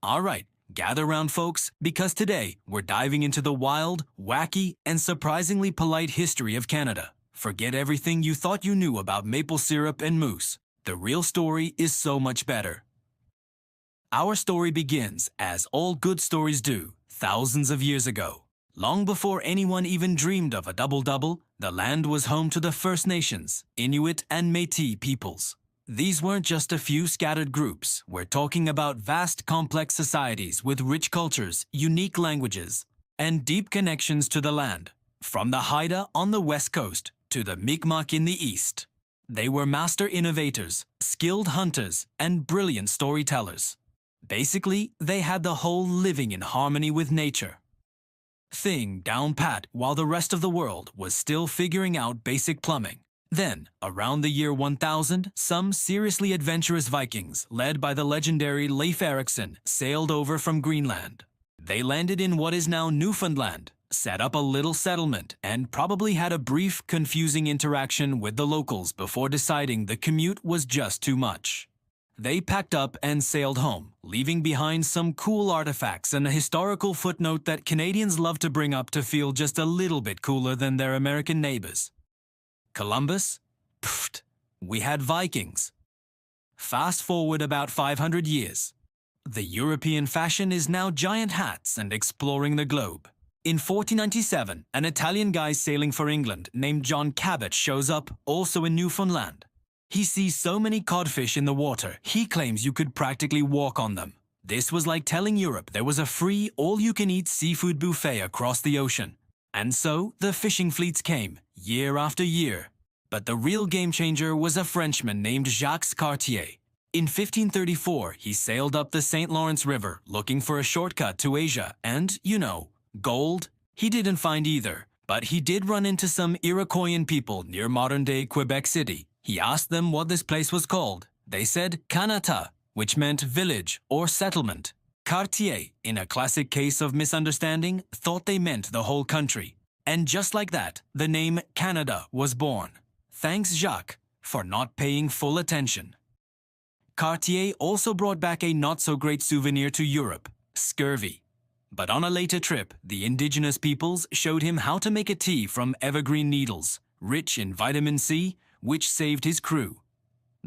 All right, gather round folks, because today we're diving into the wild, wacky, and surprisingly polite history of Canada. Forget everything you thought you knew about maple syrup and moose. The real story is so much better. Our story begins, as all good stories do, thousands of years ago. Long before anyone even dreamed of a double-double, the land was home to the First Nations, Inuit and Métis peoples. These weren't just a few scattered groups. We're talking about vast, complex societies with rich cultures, unique languages, and deep connections to the land. From the Haida on the west coast to the Mi'kmaq in the east. They were master innovators, skilled hunters, and brilliant storytellers. Basically, they had the whole living in harmony with nature thing down pat while the rest of the world was still figuring out basic plumbing. Then, around the year 1000, some seriously adventurous Vikings, led by the legendary Leif Erikson, sailed over from Greenland. They landed in what is now Newfoundland, set up a little settlement, and probably had a brief, confusing interaction with the locals before deciding the commute was just too much. They packed up and sailed home, leaving behind some cool artifacts and a historical footnote that Canadians love to bring up to feel just a little bit cooler than their American neighbors. Columbus? Pfft, we had Vikings. Fast forward about 500 years. The European fashion is now giant hats and exploring the globe. In 1497, an Italian guy sailing for England named John Cabot shows up, also in Newfoundland. He sees so many codfish in the water, he claims you could practically walk on them. This was like telling Europe there was a free, all-you-can-eat seafood buffet across the ocean. And so, the fishing fleets came, year after year. But the real game-changer was a Frenchman named Jacques Cartier. In 1534, he sailed up the St. Lawrence River, looking for a shortcut to Asia, and, gold? He didn't find either, but he did run into some Iroquoian people near modern-day Quebec City. He asked them what this place was called. They said Canada, which meant village or settlement. Cartier, in a classic case of misunderstanding, thought they meant the whole country. And just like that, the name Canada was born. Thanks Jacques for not paying full attention. Cartier also brought back a not-so-great souvenir to Europe, scurvy. But on a later trip, the Indigenous peoples showed him how to make a tea from evergreen needles, rich in vitamin C, which saved his crew.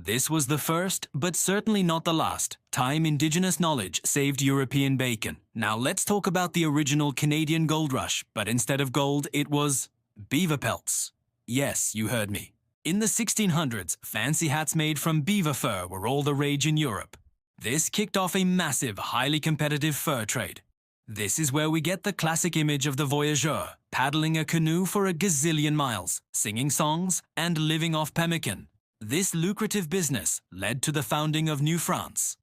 This was the first, but certainly not the last, time Indigenous knowledge saved European bacon. Now let's talk about the original Canadian gold rush, but instead of gold, it was beaver pelts. Yes, you heard me. In the 1600s, fancy hats made from beaver fur were all the rage in Europe. This kicked off a massive, highly competitive fur trade. This is where we get the classic image of the voyageur, paddling a canoe for a gazillion miles, singing songs, and living off pemmican. This lucrative business led to the founding of New France.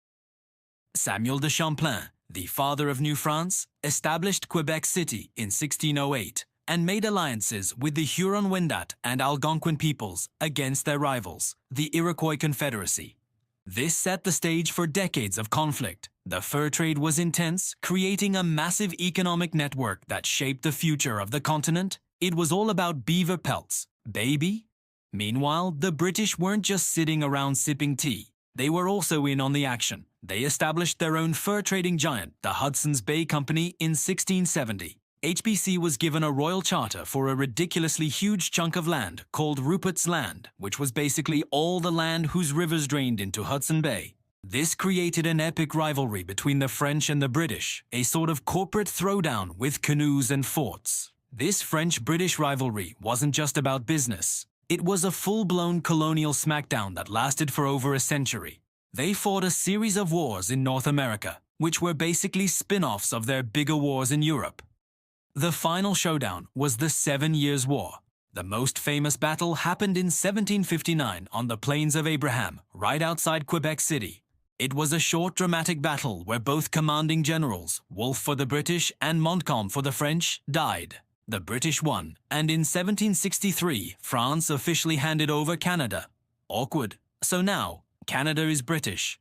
Samuel de Champlain, the father of New France, established Quebec City in 1608 and made alliances with the Huron-Wendat and Algonquin peoples against their rivals, the Iroquois Confederacy. This set the stage for decades of conflict. The fur trade was intense, creating a massive economic network that shaped the future of the continent. It was all about beaver pelts, baby. Meanwhile, the British weren't just sitting around sipping tea. They were also in on the action. They established their own fur trading giant, the Hudson's Bay Company, in 1670. HBC was given a royal charter for a ridiculously huge chunk of land called Rupert's Land, which was basically all the land whose rivers drained into Hudson Bay. This created an epic rivalry between the French and the British, a sort of corporate throwdown with canoes and forts. This French-British rivalry wasn't just about business. It was a full-blown colonial smackdown that lasted for over a century. They fought a series of wars in North America, which were basically spin-offs of their bigger wars in Europe. The final showdown was the 7 Years' War. The most famous battle happened in 1759 on the Plains of Abraham, right outside Quebec City. It was a short, dramatic battle where both commanding generals, Wolfe for the British and Montcalm for the French, died. The British won, and in 1763, France officially handed over Canada. Awkward. So now, Canada is British.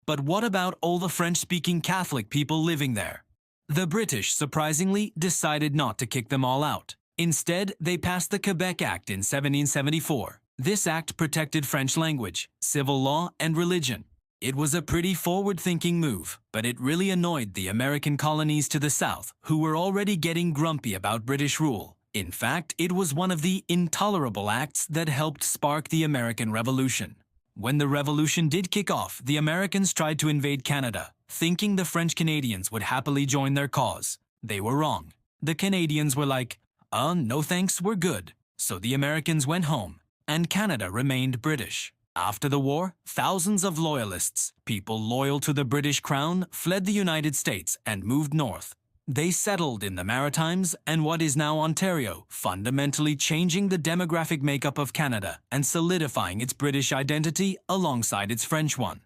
But what about all the French-speaking Catholic people living there? The British, surprisingly, decided not to kick them all out. Instead, they passed the Quebec Act in 1774. This act protected French language, civil law, and religion. It was a pretty forward-thinking move, but it really annoyed the American colonies to the south, who were already getting grumpy about British rule. In fact, it was one of the intolerable acts that helped spark the American Revolution. When the revolution did kick off, the Americans tried to invade Canada, thinking the French Canadians would happily join their cause. They were wrong. The Canadians were like, no thanks, we're good. So the Americans went home, and Canada remained British. After the war, thousands of loyalists, people loyal to the British Crown, fled the United States and moved north. They settled in the Maritimes and what is now Ontario, fundamentally changing the demographic makeup of Canada and solidifying its British identity alongside its French one.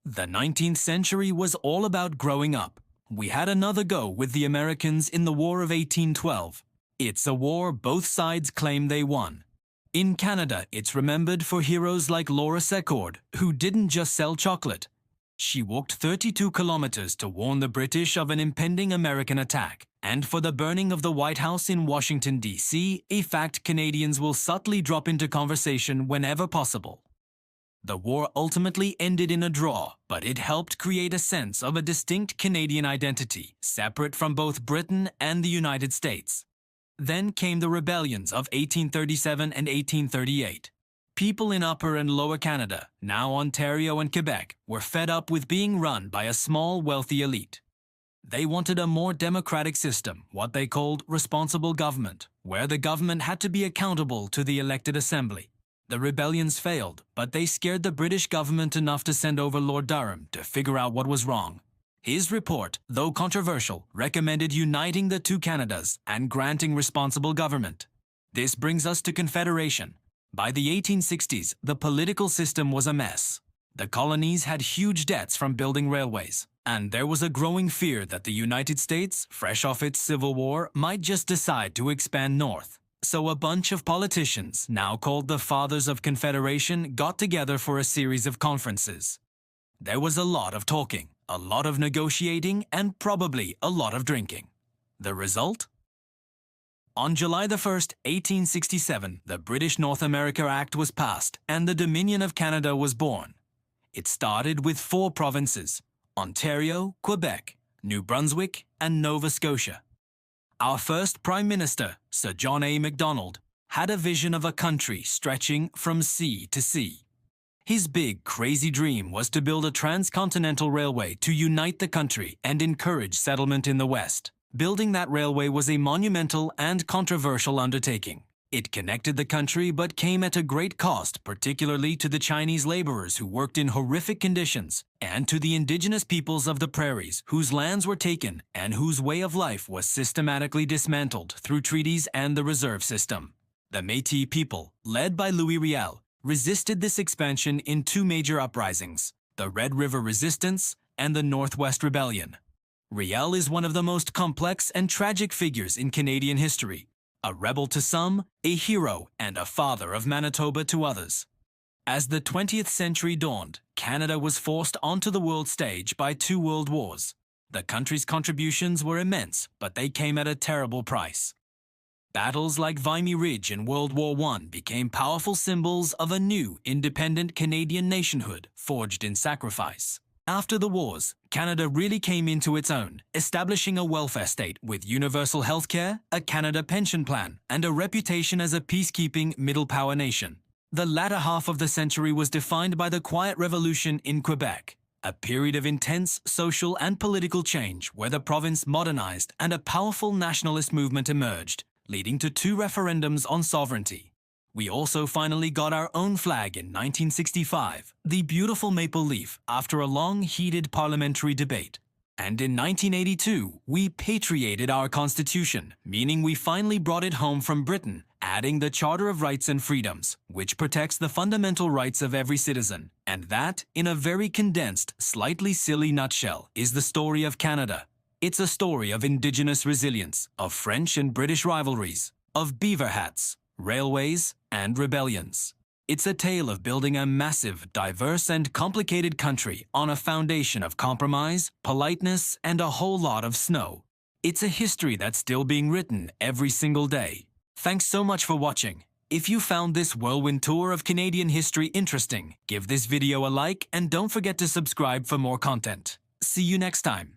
The 19th century was all about growing up. We had another go with the Americans in the War of 1812. It's a war both sides claim they won. In Canada, it's remembered for heroes like Laura Secord, who didn't just sell chocolate. She walked 32 kilometers to warn the British of an impending American attack, and for the burning of the White House in Washington, D.C., a fact Canadians will subtly drop into conversation whenever possible. The war ultimately ended in a draw, but it helped create a sense of a distinct Canadian identity, separate from both Britain and the United States. Then came the rebellions of 1837 and 1838. People in Upper and Lower Canada, now Ontario and Quebec, were fed up with being run by a small, wealthy elite. They wanted a more democratic system, what they called responsible government, where the government had to be accountable to the elected assembly. The rebellions failed, but they scared the British government enough to send over Lord Durham to figure out what was wrong. His report, though controversial, recommended uniting the two Canadas and granting responsible government. This brings us to Confederation. By the 1860s, the political system was a mess. The colonies had huge debts from building railways, and there was a growing fear that the United States, fresh off its Civil War, might just decide to expand north. So a bunch of politicians, now called the Fathers of Confederation, got together for a series of conferences. There was a lot of talking, a lot of negotiating, and probably a lot of drinking. The result? On July 1, 1867, the British North America Act was passed and the Dominion of Canada was born. It started with 4 provinces: Ontario, Quebec, New Brunswick, and Nova Scotia. Our first Prime Minister, Sir John A. Macdonald, had a vision of a country stretching from sea to sea. His big, crazy dream was to build a transcontinental railway to unite the country and encourage settlement in the West. Building that railway was a monumental and controversial undertaking. It connected the country but came at a great cost, particularly to the Chinese laborers who worked in horrific conditions, and to the indigenous peoples of the prairies whose lands were taken and whose way of life was systematically dismantled through treaties and the reserve system. The Métis people, led by Louis Riel, resisted this expansion in 2 major uprisings, the Red River Resistance and the Northwest Rebellion. Riel is one of the most complex and tragic figures in Canadian history. A rebel to some, a hero and a father of Manitoba to others. As the 20th century dawned, Canada was forced onto the world stage by 2 world wars. The country's contributions were immense, but they came at a terrible price. Battles like Vimy Ridge in World War I became powerful symbols of a new, independent Canadian nationhood forged in sacrifice. After the wars, Canada really came into its own, establishing a welfare state with universal health care, a Canada pension plan, and a reputation as a peacekeeping middle-power nation. The latter half of the century was defined by the Quiet Revolution in Quebec, a period of intense social and political change where the province modernized and a powerful nationalist movement emerged, leading to 2 referendums on sovereignty. We also finally got our own flag in 1965, the beautiful maple leaf, after a long, heated parliamentary debate. And in 1982, we patriated our constitution, meaning we finally brought it home from Britain, adding the Charter of Rights and Freedoms, which protects the fundamental rights of every citizen. And that, in a very condensed, slightly silly nutshell, is the story of Canada. It's a story of Indigenous resilience, of French and British rivalries, of beaver hats, railways, and rebellions. It's a tale of building a massive, diverse, and complicated country on a foundation of compromise, politeness, and a whole lot of snow. It's a history that's still being written every single day. Thanks so much for watching. If you found this whirlwind tour of Canadian history interesting, give this video a like and don't forget to subscribe for more content. See you next time.